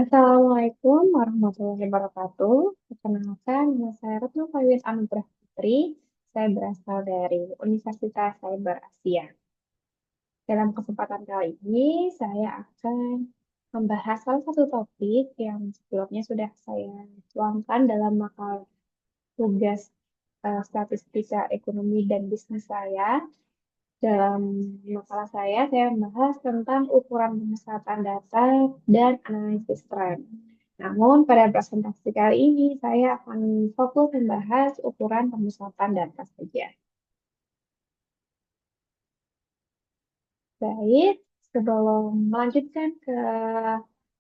Assalamualaikum warahmatullahi wabarakatuh. Perkenalkan, nama saya Retno Fawiyat Anugrah Putri. Saya berasal dari Universitas Cyber Asia. Dalam kesempatan kali ini, saya akan membahas salah satu topik yang sebelumnya sudah saya tuangkan dalam makalah tugas statistika ekonomi dan bisnis saya. Dalam makalah saya membahas tentang ukuran pemusatan data dan analisis tren. Namun, pada presentasi kali ini, saya akan fokus membahas ukuran pemusatan data saja. Baik, sebelum melanjutkan ke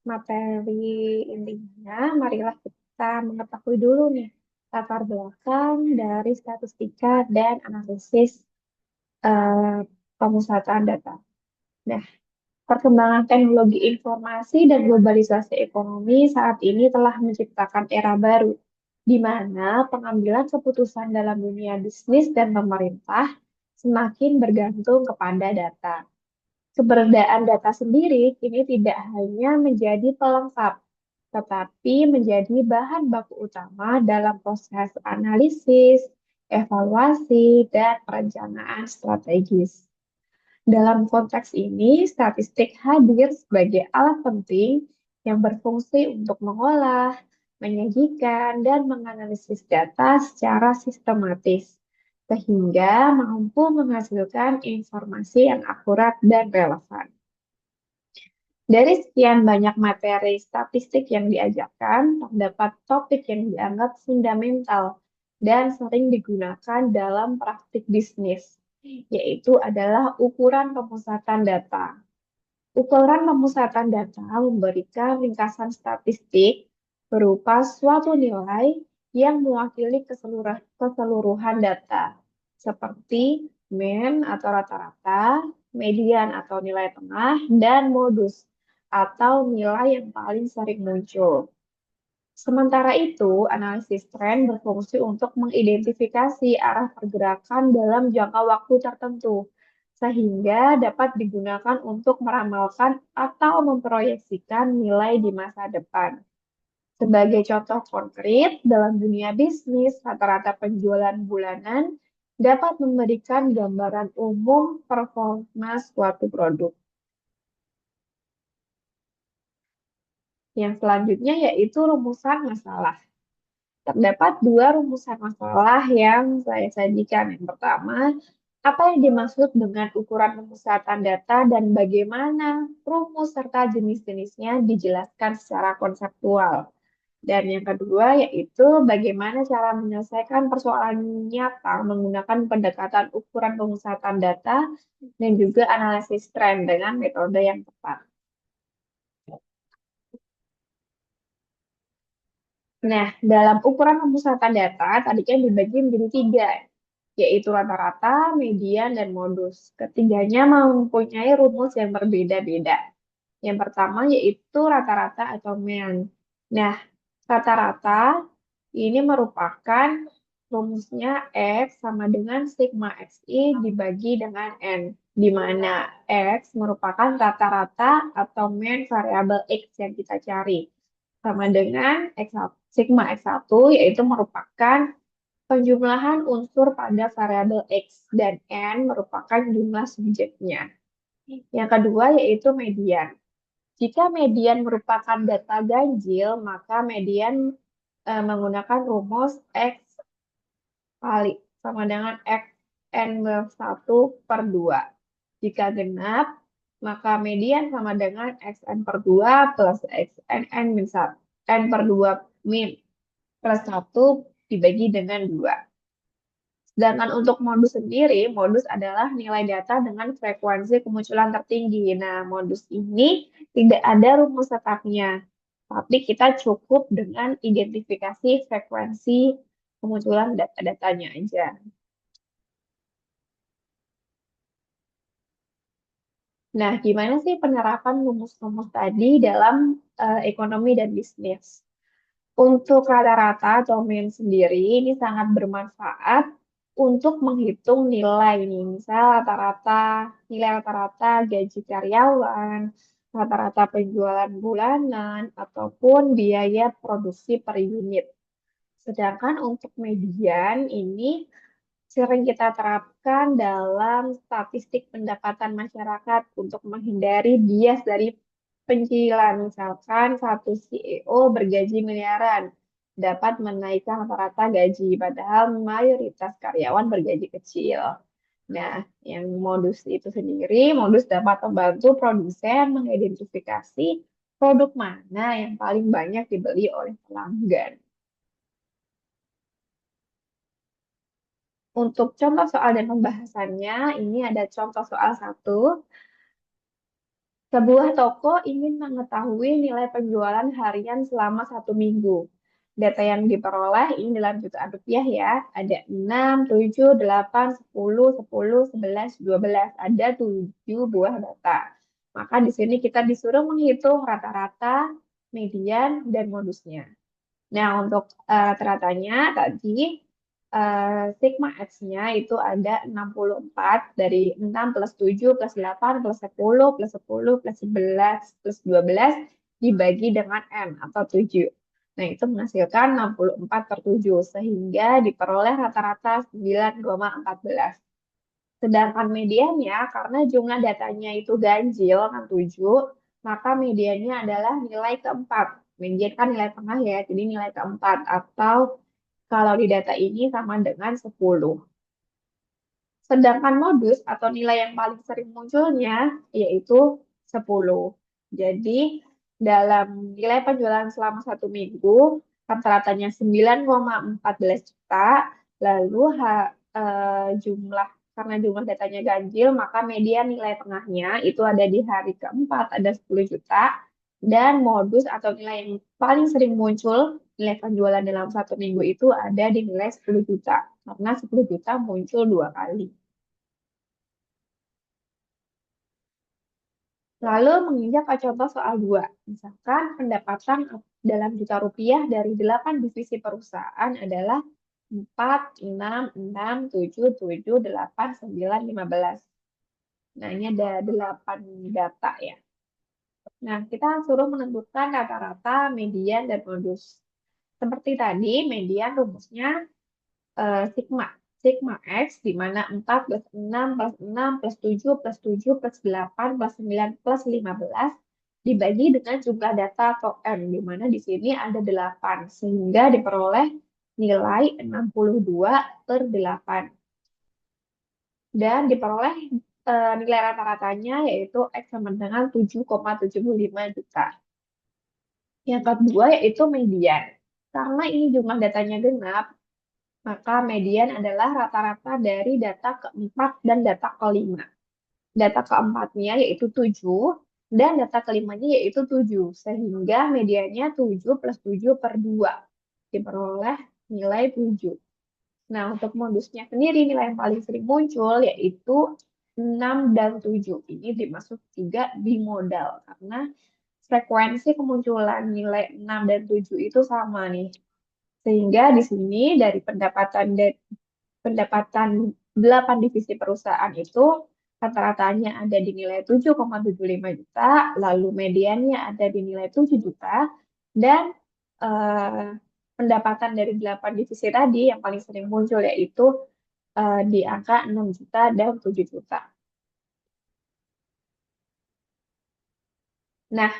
materi intinya, marilah kita mengetahui dulu nih latar belakang dari statistika dan analisis eh, pemusatan data. Nah, perkembangan teknologi informasi dan globalisasi ekonomi saat ini telah menciptakan era baru, di mana pengambilan keputusan dalam dunia bisnis dan pemerintah semakin bergantung kepada data. Keberadaan data sendiri kini tidak hanya menjadi pelengkap, tetapi menjadi bahan baku utama dalam proses analisis, evaluasi, dan perencanaan strategis. Dalam konteks ini, statistik hadir sebagai alat penting yang berfungsi untuk mengolah, menyajikan, dan menganalisis data secara sistematis, sehingga mampu menghasilkan informasi yang akurat dan relevan. Dari sekian banyak materi statistik yang diajarkan, terdapat topik yang dianggap fundamental dan sering digunakan dalam praktik bisnis, yaitu adalah ukuran pemusatan data. Ukuran pemusatan data memberikan ringkasan statistik berupa suatu nilai yang mewakili keseluruhan data, seperti mean atau rata-rata, median atau nilai tengah, dan modus atau nilai yang paling sering muncul. Sementara itu, analisis tren berfungsi untuk mengidentifikasi arah pergerakan dalam jangka waktu tertentu, sehingga dapat digunakan untuk meramalkan atau memproyeksikan nilai di masa depan. Sebagai contoh konkret, dalam dunia bisnis, rata-rata penjualan bulanan dapat memberikan gambaran umum performa suatu produk. Yang selanjutnya yaitu rumusan masalah. Terdapat dua rumusan masalah yang saya sajikan. Yang pertama, apa yang dimaksud dengan ukuran pemusatan data dan bagaimana rumus serta jenis-jenisnya dijelaskan secara konseptual. Dan yang kedua yaitu bagaimana cara menyelesaikan persoalan nyata menggunakan pendekatan ukuran pemusatan data dan juga analisis tren dengan metode yang tepat. Nah, dalam ukuran pemusatan data, tadi kan dibagi menjadi tiga, yaitu rata-rata, median, dan modus. Ketiganya mempunyai rumus yang berbeda-beda. Yang pertama yaitu rata-rata atau mean. Nah, rata-rata ini merupakan rumusnya X sama dengan sigma XI dibagi dengan N, di mana X merupakan rata-rata atau mean variabel X yang kita cari sama dengan X1, sigma X1 yaitu merupakan penjumlahan unsur pada variabel X dan N merupakan jumlah subjeknya. Yang kedua yaitu median. Jika median merupakan data ganjil, maka median menggunakan rumus X kali sama dengan X N 1/2. Jika genap, maka median sama dengan XN/2 plus N/2 min plus 1 dibagi dengan 2. Sedangkan untuk modus sendiri, modus adalah nilai data dengan frekuensi kemunculan tertinggi. Nah, modus ini tidak ada rumus tetapnya, tapi kita cukup dengan identifikasi frekuensi kemunculan data-datanya aja. Nah, gimana sih penerapan rumus-rumus tadi dalam ekonomi dan bisnis? Untuk rata-rata atau mean sendiri ini sangat bermanfaat untuk menghitung nilai nih. Misal nilai rata-rata gaji karyawan, rata-rata penjualan bulanan, ataupun biaya produksi per unit. Sedangkan untuk median ini sering kita terapkan dalam statistik pendapatan masyarakat untuk menghindari bias dari pencilan. Misalkan satu CEO bergaji miliaran dapat menaikkan rata-rata gaji, padahal mayoritas karyawan bergaji kecil. Nah, yang modus itu sendiri, modus dapat membantu produsen mengidentifikasi produk mana yang paling banyak dibeli oleh pelanggan. Untuk contoh soal dan pembahasannya, ini ada contoh soal satu. Sebuah toko ingin mengetahui nilai penjualan harian selama 1 minggu. Data yang diperoleh ini dalam jutaan rupiah ya. Ada 6, 7, 8, 10, 10, 11, 12. Ada 7 buah data. Maka di sini kita disuruh menghitung rata-rata, median, dan modusnya. Nah, untuk teratanya tadi sigma X-nya itu ada 64 dari 6 plus 7 plus 8 plus 10 plus 10 plus 11 plus 12 dibagi dengan N atau 7. Nah, itu menghasilkan 64 per 7 sehingga diperoleh rata-rata 9,14. Sedangkan mediannya karena jumlah datanya itu ganjil kan 7, maka mediannya adalah nilai keempat. Median kan nilai tengah ya, jadi nilai keempat atau kalau di data ini sama dengan 10. Sedangkan modus atau nilai yang paling sering munculnya yaitu 10. Jadi dalam nilai penjualan selama 1 minggu, rata-ratanya 9,14 juta, lalu jumlah karena jumlah datanya ganjil, maka median nilai tengahnya itu ada di hari keempat, ada 10 juta, dan modus atau nilai yang paling sering muncul, nilai penjualan dalam 1 minggu itu ada di nilai 10 juta, karena 10 juta muncul 2 kali. Lalu menginjak ke contoh soal 2. Misalkan pendapatan dalam juta rupiah dari 8 divisi perusahaan adalah 4, 6, 6, 7, 7, 8, 9, 15. Nah, ini ada 8 data ya. Nah, kita suruh menentukan rata-rata, median, dan modus. Seperti tadi, median rumusnya sigma. Sigma X, di mana 4 plus 6 plus 6 plus 7 plus 7 plus 8 plus 9 plus 15 dibagi dengan jumlah data atau M, di mana di sini ada 8, sehingga diperoleh nilai 62 per 8. Dan diperoleh nilai rata-ratanya yaitu X sama dengan 7,75 juta. Yang kedua yaitu median. Karena ini jumlah datanya genap, maka median adalah rata-rata dari data keempat dan data kelima. Data keempatnya yaitu 7, dan data kelimanya yaitu 7. Sehingga mediannya 7 plus 7 per 2. Diperoleh nilai 7. Nah, untuk modusnya sendiri, nilai yang paling sering muncul yaitu 6 dan 7. Ini dimasuk juga bimodal, karena frekuensi kemunculan nilai 6 dan 7 itu sama nih. Sehingga di sini dari pendapatan 8 divisi perusahaan itu rata-ratanya ada di nilai 7,75 juta, lalu mediannya ada di nilai 7 juta, dan pendapatan dari 8 divisi tadi yang paling sering muncul yaitu di angka 6 juta dan 7 juta. Nah,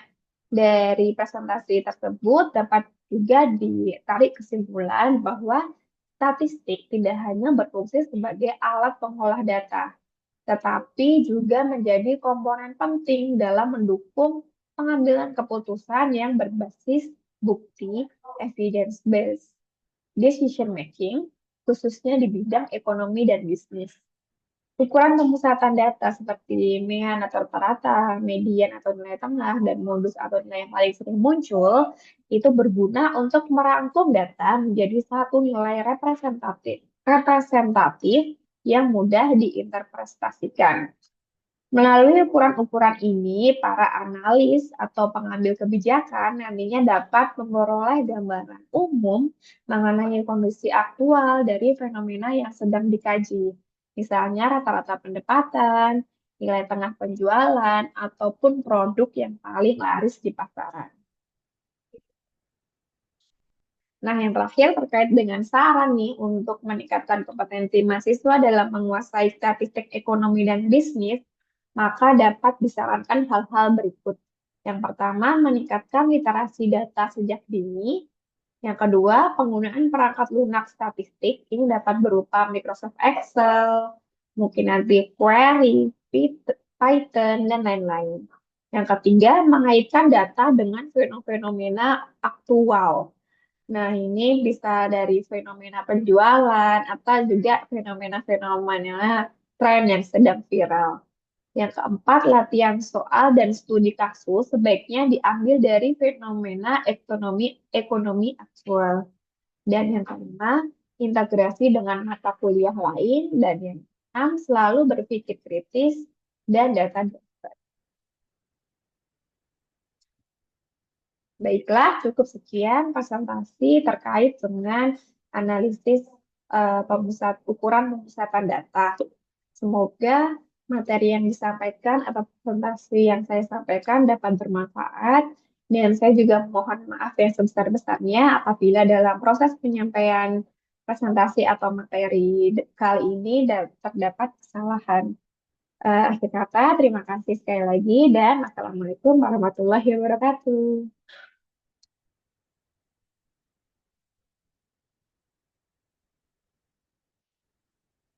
dari presentasi tersebut dapat juga ditarik kesimpulan bahwa statistik tidak hanya berfungsi sebagai alat pengolah data, tetapi juga menjadi komponen penting dalam mendukung pengambilan keputusan yang berbasis bukti evidence-based decision making, khususnya di bidang ekonomi dan bisnis. Ukuran pemusatan data seperti median atau rata-rata, median atau nilai tengah, dan modus atau nilai yang paling sering muncul, itu berguna untuk merangkum data menjadi satu nilai representatif yang mudah diinterpretasikan. Melalui ukuran-ukuran ini, para analis atau pengambil kebijakan nantinya dapat memperoleh gambaran umum mengenai kondisi aktual dari fenomena yang sedang dikaji. Misalnya rata-rata pendapatan, nilai tengah penjualan, ataupun produk yang paling laris di pasaran. Nah, yang terakhir terkait dengan saran nih untuk meningkatkan kompetensi mahasiswa dalam menguasai statistik ekonomi dan bisnis, maka dapat disarankan hal-hal berikut. Yang pertama, meningkatkan literasi data sejak dini. Yang kedua, penggunaan perangkat lunak statistik ini dapat berupa Microsoft Excel, mungkin nanti query, Python, dan lain-lain. Yang ketiga, mengaitkan data dengan fenomena aktual. Nah, ini bisa dari fenomena penjualan atau juga fenomena-fenomena tren yang sedang viral. Yang keempat, latihan soal dan studi kasus sebaiknya diambil dari fenomena ekonomi aktual. Dan yang kelima, integrasi dengan mata kuliah lain. Dan yang enam, selalu berpikir kritis dan data. Baiklah, cukup sekian presentasi terkait dengan analisis ukuran pemusatan data. Semoga materi yang disampaikan atau presentasi yang saya sampaikan dapat bermanfaat. Dan saya juga mohon maaf yang sebesar-besarnya apabila dalam proses penyampaian presentasi atau materi kali ini terdapat kesalahan. Akhir kata, terima kasih sekali lagi dan Assalamualaikum warahmatullahi wabarakatuh.